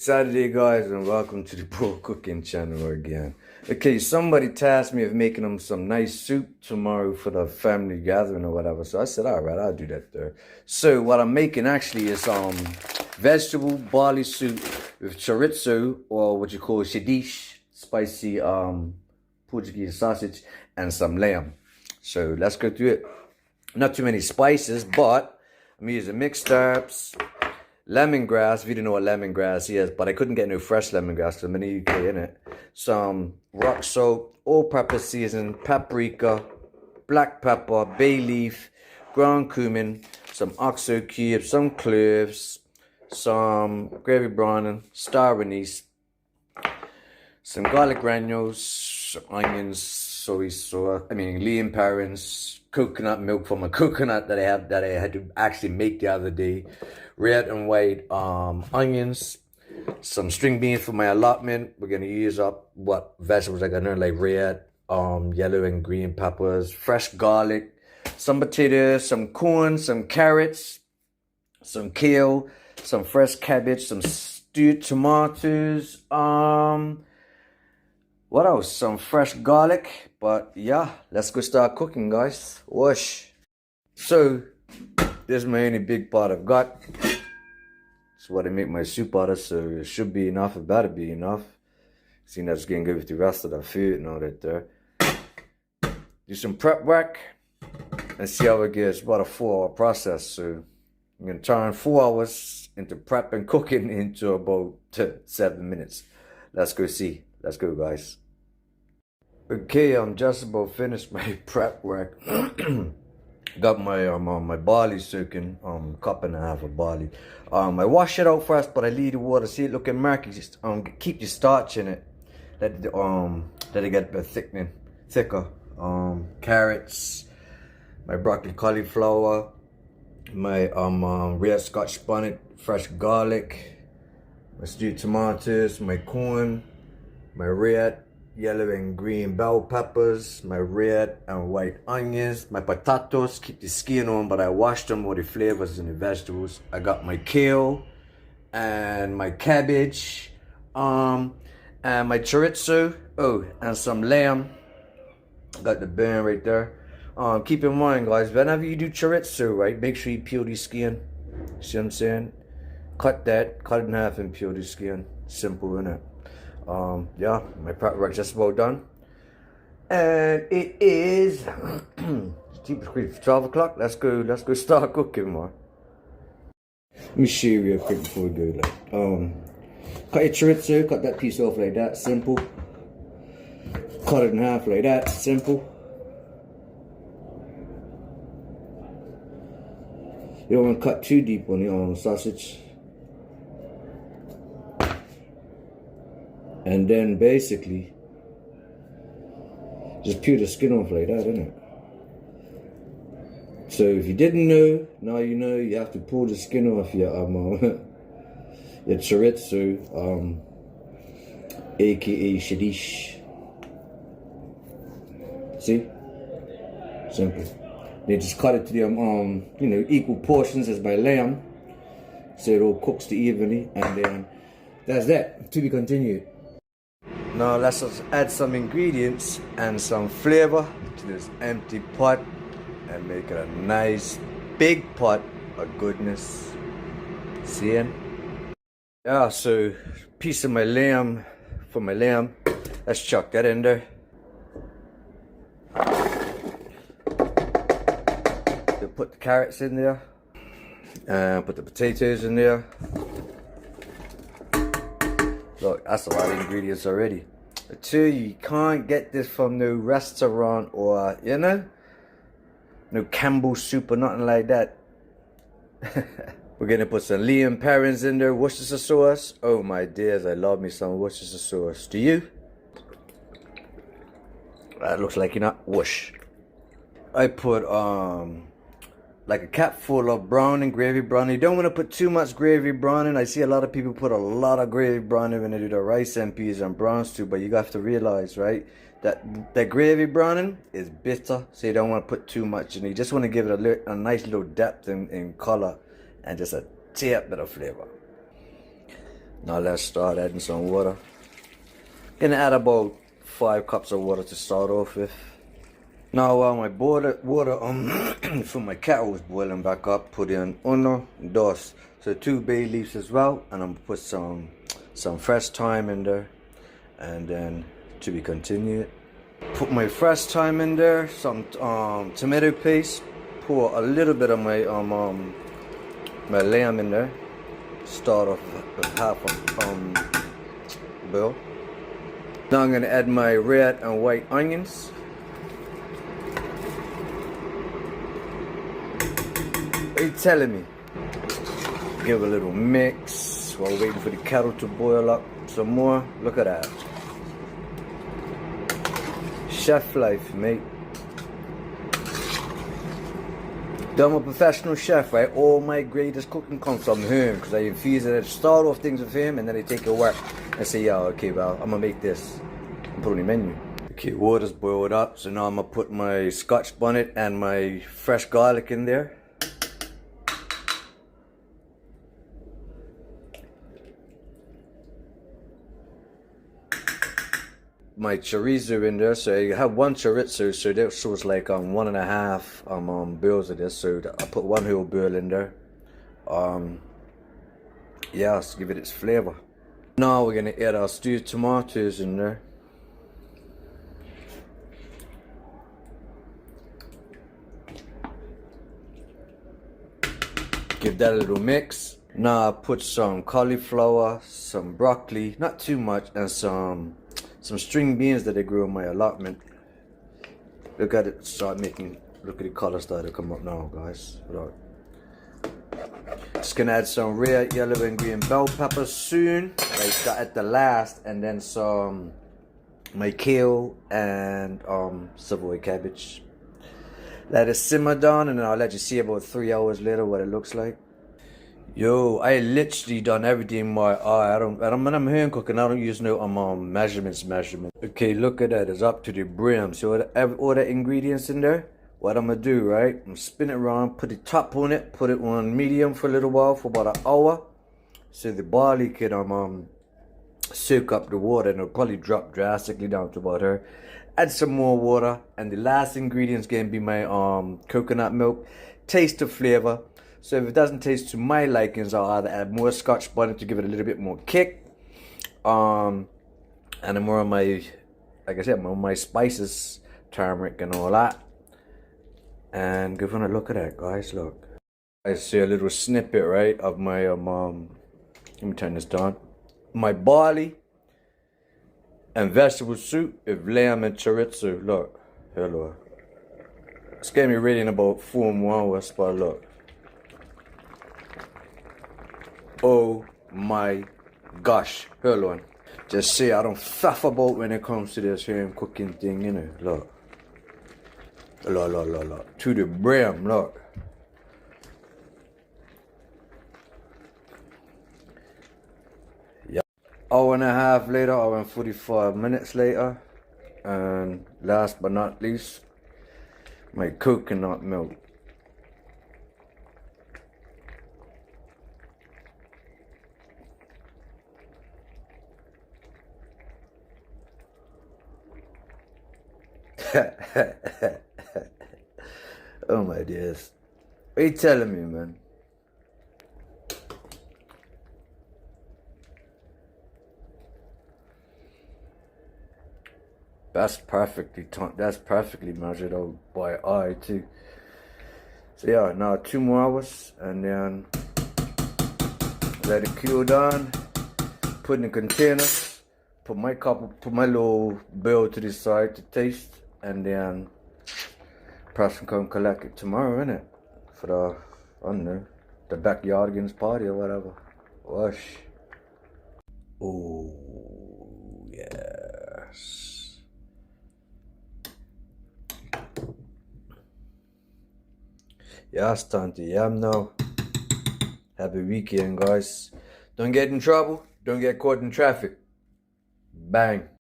Saturday, guys, and welcome to the Pro Cooking channel again. Okay, somebody tasked me of making them some nice soup tomorrow for the family gathering or whatever. So I said, all right, I'll do that there. So what I'm making actually is vegetable barley soup with chorizo, or what you call Lamb spicy Portuguese sausage, and some lamb. So let's go through it. Not too many spices, but I'm using mixed herbs, lemongrass, if you don't know what lemongrass is, but I couldn't get no fresh lemongrass because I'm in the UK, innit? Some rock salt, all-purpose season, paprika, black pepper, bay leaf, ground cumin, some oxo cubes, some cloves, some gravy browning, star anise, some garlic granules, some onions, soy sauce, lean parents, coconut milk from a coconut that I had to actually make the other day, red and white onions, some string beans for my allotment. We're gonna use up what vegetables I got there, like red, yellow and green peppers, fresh garlic, some potatoes, some corn, some carrots, some kale, some fresh cabbage, some stewed tomatoes, what else? Some fresh garlic. But yeah, let's go start cooking, guys. Whoosh. So this is my only big pot I've got. It's what I make my soup out of, so it should be enough. It better be enough. Seeing that's getting good with the rest of the food and all that there. Do some prep work and see how it gets. About a 4-hour process, so I'm gonna turn 4 hours into prep and cooking into about 7 minutes. Let's go see. Let's go, guys. Okay, I'm just about finished my prep work. Got my my barley soaking, cup and a half of barley. I wash it out first, but I leave the water. See it looking murky. Just keep the starch in it. Let it get a bit thicker. Carrots, my broccoli cauliflower, my red Scotch bonnet, fresh garlic, my stewed tomatoes, my corn, my red, yellow and green bell peppers, my red and white onions, my potatoes, keep the skin on, but I washed them with the flavors in the vegetables. I got my kale and my cabbage, and my chorizo, and some lamb. Got the bun right there. Keep in mind, guys, whenever you do chorizo, right, make sure you peel the skin. See what I'm saying? Cut it in half and peel the skin. Simple, innit? Yeah, my prep work just about done, and it is 12 o'clock. Let's go start cooking more. Let me show you real quick before we go. Cut your chorizo, cut that piece off like that, simple. Cut it in half like that, simple. You don't want to cut too deep on the sausage. And then basically, just peel the skin off like that, innit? So if you didn't know, now you know. You have to pull the skin off your your chorizo, A.K.A Chorizo. See? Simple. They just cut it to the equal portions as my lamb, so it all cooks to evenly, and then that's that. To be continued. Now let's just add some ingredients and some flavor to this empty pot and make it a nice big pot of goodness. Seeing? Yeah, so piece of my lamb, for my lamb, let's chuck that in there. We'll put the carrots in there, and put the potatoes in there. Look, that's a lot of ingredients already. I tell you can't get this from no restaurant or, no Campbell's soup or nothing like that. We're gonna put some Lamb parents in there, Worcestershire sauce. Oh my dears, I love me some Worcestershire sauce. Do you? That looks like whoosh. I put like a cap full of browning, gravy browning. You don't want to put too much gravy browning. I see a lot of people put a lot of gravy browning when they do the rice and peas and brown stew, but you have to realize, right, that gravy browning is bitter, so you don't want to put too much in it. You just want to give it a nice little depth in color and just a tip bit of flavor. Now let's start adding some water. Gonna add about 5 cups of water to start off with. Now while my water from my kettle was boiling back up, put in 1, 2, so 2 bay leaves as well, and I'm gonna put some fresh thyme in there, and then to be continued. Put my fresh thyme in there, some tomato paste, pour a little bit of my my lamb in there. Start off with half a bowl. Now I'm gonna add my red and white onions. What are you telling me? Give a little mix while waiting for the kettle to boil up some more. Look at that. Chef life, mate. I'm a professional chef, right? All my greatest cooking comes from him, because I infuse it, start off things with him, and then I take it work and say, yeah, okay, well, I'm gonna make this and put it on the menu. Okay, water's boiled up, so now I'm gonna put my Scotch bonnet and my fresh garlic in there. My chorizo in there, so I have 1 chorizo, so this was like 1.5 bills of this, so I put 1 whole bill in there. Yeah, let's give it its flavor. Now we're gonna add our stewed tomatoes in there. Give that a little mix. Now I put some cauliflower, some broccoli, not too much, and some string beans that I grew in my allotment. Look at it start making, look at the color start to come up now, guys. Look. Just gonna add some red, yellow, and green bell peppers soon, like that at the last, and then some my kale and Savoy Cabbage. Let it simmer down, and then I'll let you see about 3 hours later what it looks like. Yo, I literally done everything in my eye. When I'm hand cooking, I don't use no measurements. Okay, look at that. It's up to the brim. So all the ingredients in there. What I'm gonna do, right? I'm gonna spin it around, put the top on it, put it on medium for a little while, for about 1 hour, so the barley can soak up the water, and it'll probably drop drastically down to about here. Add some more water, and the last ingredient's gonna be my coconut milk. Taste the flavor. So if it doesn't taste to my likings, I'll either add more Scotch bonnet to give it a little bit more kick, and then more of my, like I said, more of my spices, turmeric and all that. And give it a look at that, guys. Look, I see a little snippet, right, of my let me turn this down. My barley and vegetable soup with lamb and chorizo. Look, hello. It's gonna be ready in about 4 more hours, but look. Oh my gosh, hold on. Just say I don't faff about when it comes to this here cooking thing, you know. Look. Look. To the brim, look. Yeah. 1.5 hours later, or 45 minutes later. And last but not least, my coconut milk. Oh my dears. What are you telling me, man? That's perfectly measured out by eye too. So yeah, now 2 more hours, and then let it cool down. Put in the container. Put my little bill to the side to taste, and then person come collect it tomorrow, innit? For the, I don't know, the backyardigans party or whatever. Whoosh. Oh, yes. Yeah, it's time to yam now. Happy weekend, guys. Don't get in trouble. Don't get caught in traffic. Bang.